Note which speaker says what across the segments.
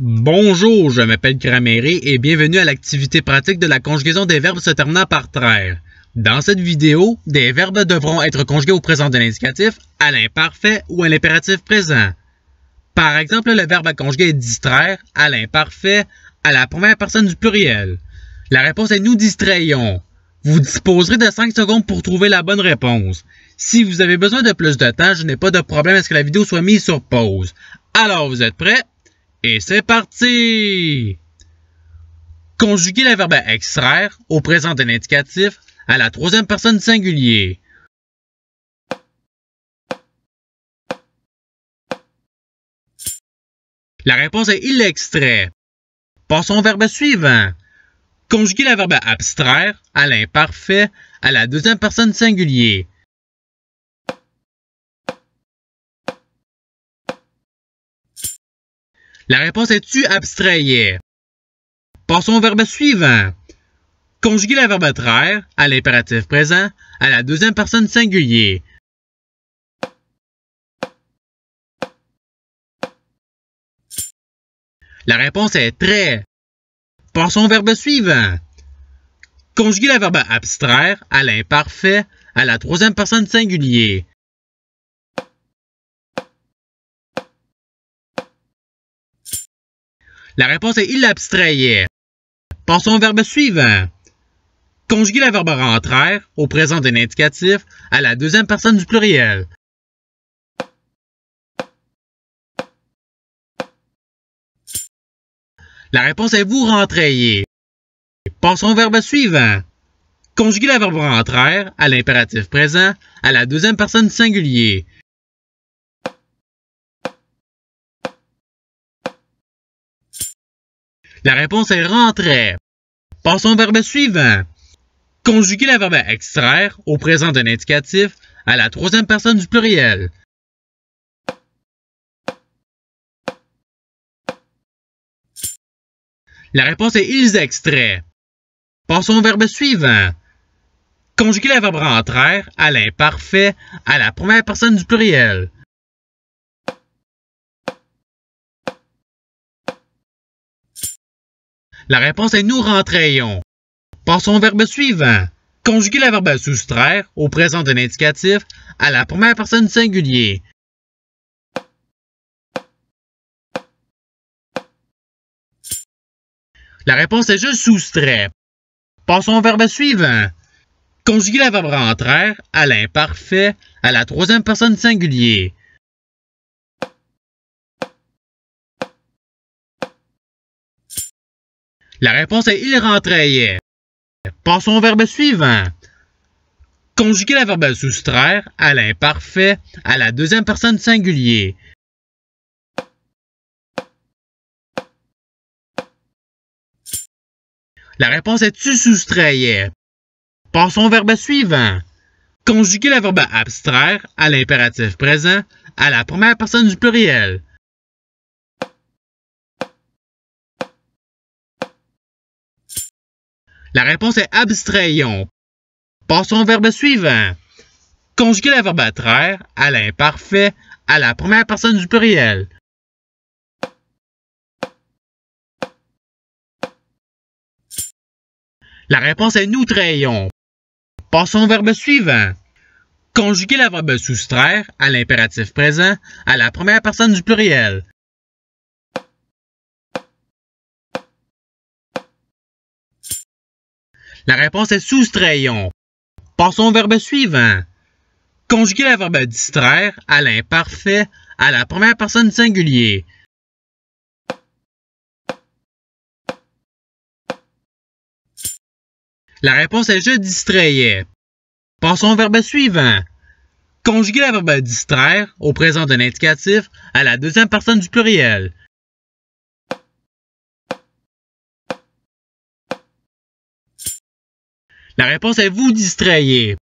Speaker 1: Bonjour, je m'appelle Craméré et bienvenue à l'activité pratique de la conjugaison des verbes se terminant par traire. Dans cette vidéo, des verbes devront être conjugués au présent de l'indicatif, à l'imparfait ou à l'impératif présent. Par exemple, le verbe à conjuguer est distraire, à l'imparfait, à la première personne du pluriel. La réponse est nous distrayons. Vous disposerez de 5 secondes pour trouver la bonne réponse. Si vous avez besoin de plus de temps, je n'ai pas de problème à ce que la vidéo soit mise sur pause. Alors, vous êtes prêts? Et c'est parti! Conjuguer le verbe extraire au présent de l'indicatif à la troisième personne singulier. La réponse est il extrait. Passons au verbe suivant. Conjuguer le verbe abstraire à l'imparfait à la deuxième personne singulier. La réponse est tu abstrayais. Passons au verbe suivant. Conjuguer le verbe traire à l'impératif présent à la deuxième personne singulier. La réponse est trait. Passons au verbe suivant. Conjuguer le verbe abstraire à l'imparfait à la troisième personne singulier. La réponse est il abstrayait. Passons au verbe suivant. Conjuguer le verbe rentraire au présent d'un indicatif à la deuxième personne du pluriel. La réponse est vous rentrayez. Passons au verbe suivant. Conjuguer le verbe rentraire à l'impératif présent à la deuxième personne singulier. La réponse est rentrait. Passons au verbe suivant. Conjuguer le verbe extraire au présent d'un indicatif à la troisième personne du pluriel. La réponse est ils extraient. Passons au verbe suivant. Conjuguer le verbe rentraire à l'imparfait à la première personne du pluriel. La réponse est nous rentrayons. Passons au verbe suivant. Conjuguer le verbe soustraire au présent d'un indicatif à la première personne singulier. La réponse est juste soustrait. Passons au verbe suivant. Conjuguer le verbe rentraire à l'imparfait à la troisième personne singulier. La réponse est il rentrayait. Passons au verbe suivant. Conjuguer le verbe soustraire à l'imparfait à la deuxième personne singulier. La réponse est tu soustrayais. Passons au verbe suivant. Conjuguer le verbe abstraire à l'impératif présent à la première personne du pluriel. La réponse est abstrayons. Passons au verbe suivant. Conjuguer le verbe traire à l'imparfait à la première personne du pluriel. La réponse est nous trayons. Passons au verbe suivant. Conjuguer le verbe soustraire à l'impératif présent à la première personne du pluriel. La réponse est soustrayons. Passons au verbe suivant. Conjuguer le verbe distraire à l'imparfait à la première personne singulier. La réponse est je distrayais. Passons au verbe suivant. Conjuguer le verbe distraire au présent d'un indicatif à la deuxième personne du pluriel. La réponse est vous distrayez.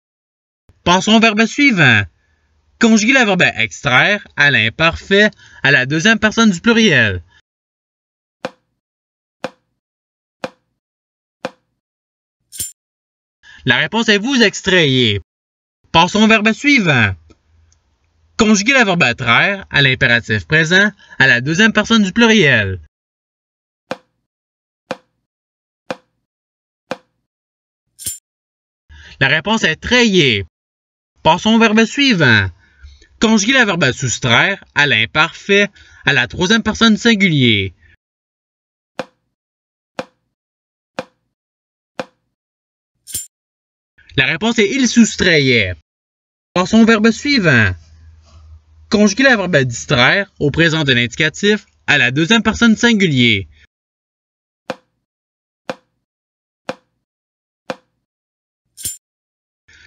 Speaker 1: Passons au verbe suivant. Conjuguer le verbe extraire à l'imparfait à la deuxième personne du pluriel. La réponse est vous extrayez. Passons au verbe suivant. Conjuguer le verbe traire à l'impératif présent à la deuxième personne du pluriel. La réponse est treiller. Passons au verbe suivant. Conjuguer le verbe soustraire à l'imparfait à la troisième personne singulier. La réponse est il soustrayait. Passons au verbe suivant. Conjuguer le verbe distraire au présent de l'indicatif à la deuxième personne singulier.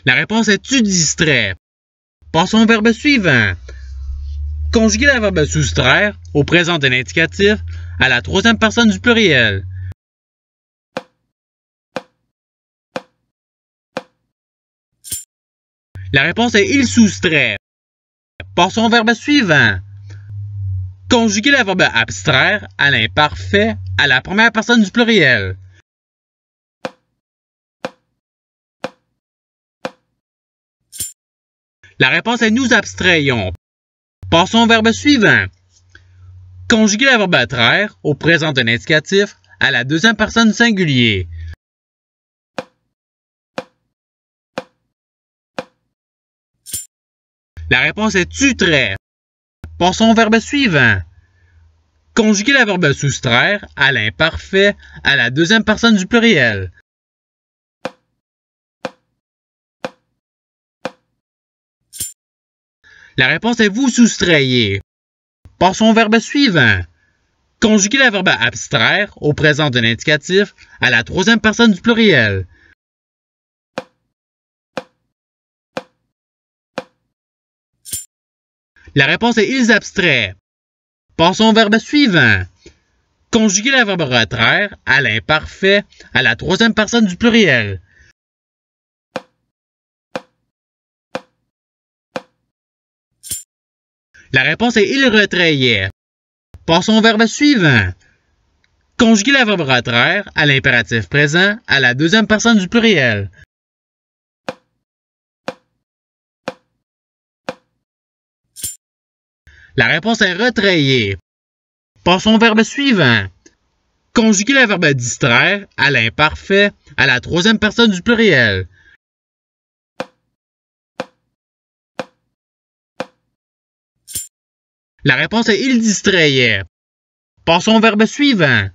Speaker 1: La réponse est tu distrais. Passons au verbe suivant. Conjuguer le verbe soustraire au présent de l'indicatif à la troisième personne du pluriel. La réponse est il soustrait. Passons au verbe suivant. Conjuguer le verbe abstraire à l'imparfait à la première personne du pluriel. La réponse est nous abstrayons. Passons au verbe suivant. Conjuguer le verbe traire au présent de l'indicatif à la deuxième personne singulier. La réponse est tu trais. Passons au verbe suivant. Conjuguer le verbe soustraire à l'imparfait à la deuxième personne du pluriel. La réponse est vous soustrayez. Passons au verbe suivant. Conjuguer le verbe abstraire au présent de l'indicatif à la troisième personne du pluriel. La réponse est ils abstraient. Passons au verbe suivant. Conjuguer le verbe retraire à l'imparfait à la troisième personne du pluriel. La réponse est il retrayait. Passons au verbe suivant. Conjuguer le verbe retraire à l'impératif présent à la deuxième personne du pluriel. La réponse est retrayée. Passons au verbe suivant. Conjuguer le verbe distraire à l'imparfait à la troisième personne du pluriel. La réponse est il distrayait. Passons au verbe suivant.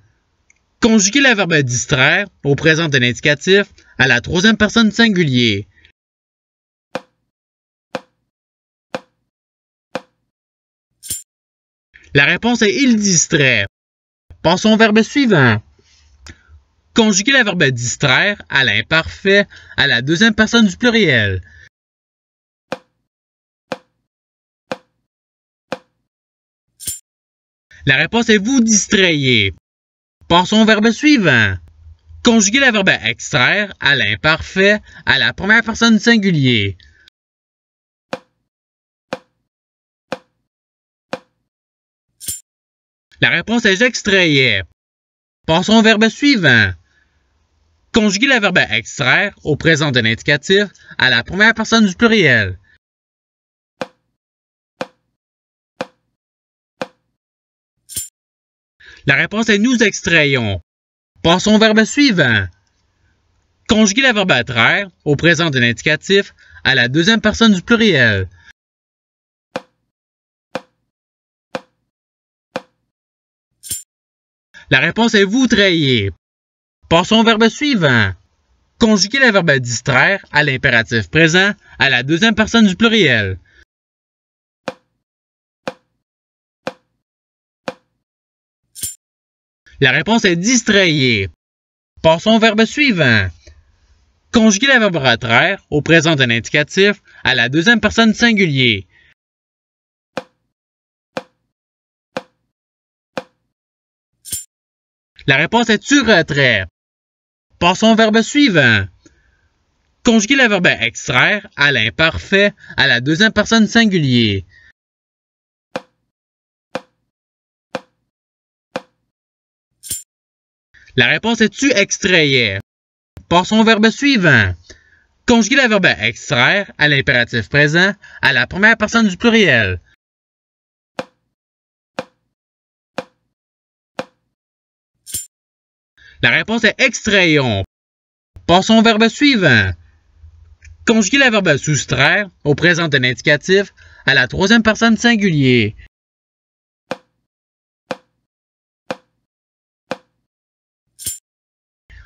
Speaker 1: Conjuguer le verbe distraire au présent de l'indicatif à la troisième personne singulier. La réponse est il distrait. Passons au verbe suivant. Conjuguer le verbe distraire à l'imparfait à la deuxième personne du pluriel. La réponse est vous distrayez. Passons au verbe suivant. Conjuguer le verbe extraire à l'imparfait à la première personne singulier. La réponse est j'extrayais. Passons au verbe suivant. Conjuguer le verbe extraire au présent de l'indicatif à la première personne du pluriel. La réponse est nous extrayons. Passons au verbe suivant. Conjuguer le verbe traire au présent de l'indicatif à la deuxième personne du pluriel. La réponse est vous trayez. Passons au verbe suivant. Conjuguer le verbe distraire à l'impératif présent à la deuxième personne du pluriel. La réponse est distrayez. Passons au verbe suivant. Conjuguer le verbe retraire au présent de l'indicatif à la deuxième personne singulier. La réponse est tu retrait. Passons au verbe suivant. Conjuguer le verbe extraire à l'imparfait à la deuxième personne singulier. La réponse est tu extrayais. Passons au verbe suivant. Conjuguer le verbe extraire à l'impératif présent à la première personne du pluriel. La réponse est extrayons. Passons au verbe suivant. Conjuguer le verbe soustraire au présent de l'indicatif à la troisième personne singulier.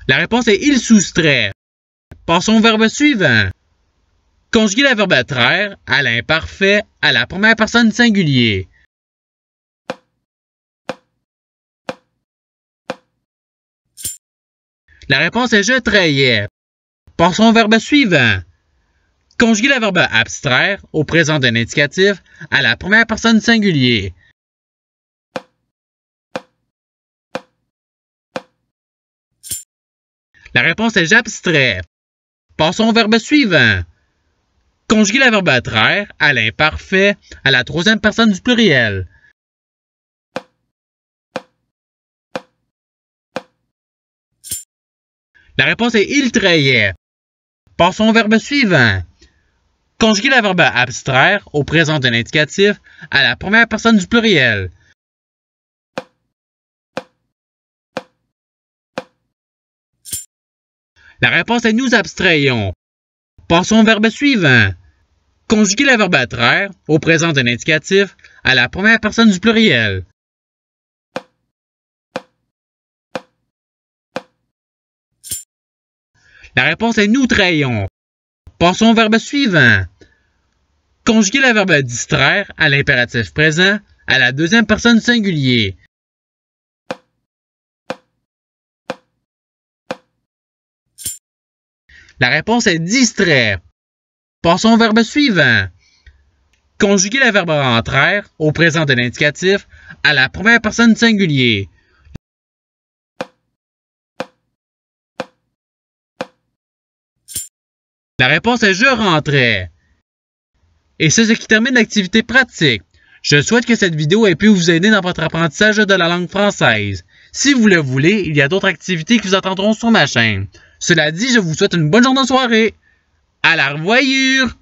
Speaker 1: La réponse est il soustrait. Passons au verbe suivant. Conjuguer le verbe traire à l'imparfait à la première personne singulier. La réponse est je trayais. Passons au verbe suivant. Conjuguer le verbe abstraire au présent d'un indicatif à la première personne singulier. La réponse est j'abstrais. Passons au verbe suivant. Conjuguer le verbe traire à l'imparfait à la troisième personne du pluriel. La réponse est il trayait. Passons au verbe suivant. Conjuguer le verbe abstraire au présent d'un indicatif à la première personne du pluriel. La réponse est nous abstrayons. Passons au verbe suivant. Conjuguer le verbe traire au présent d'un indicatif à la première personne du pluriel. La réponse est nous trayons. Passons au verbe suivant. Conjuguer le verbe distraire à l'impératif présent à la deuxième personne singulier. La réponse est distrait. Passons au verbe suivant. Conjuguer le verbe rentraire au présent de l'indicatif à la première personne singulier. La réponse est je rentrais. Et c'est ce qui termine l'activité pratique. Je souhaite que cette vidéo ait pu vous aider dans votre apprentissage de la langue française. Si vous le voulez, il y a d'autres activités qui vous attendront sur ma chaîne. Cela dit, je vous souhaite une bonne journée de soirée. À la revoyure!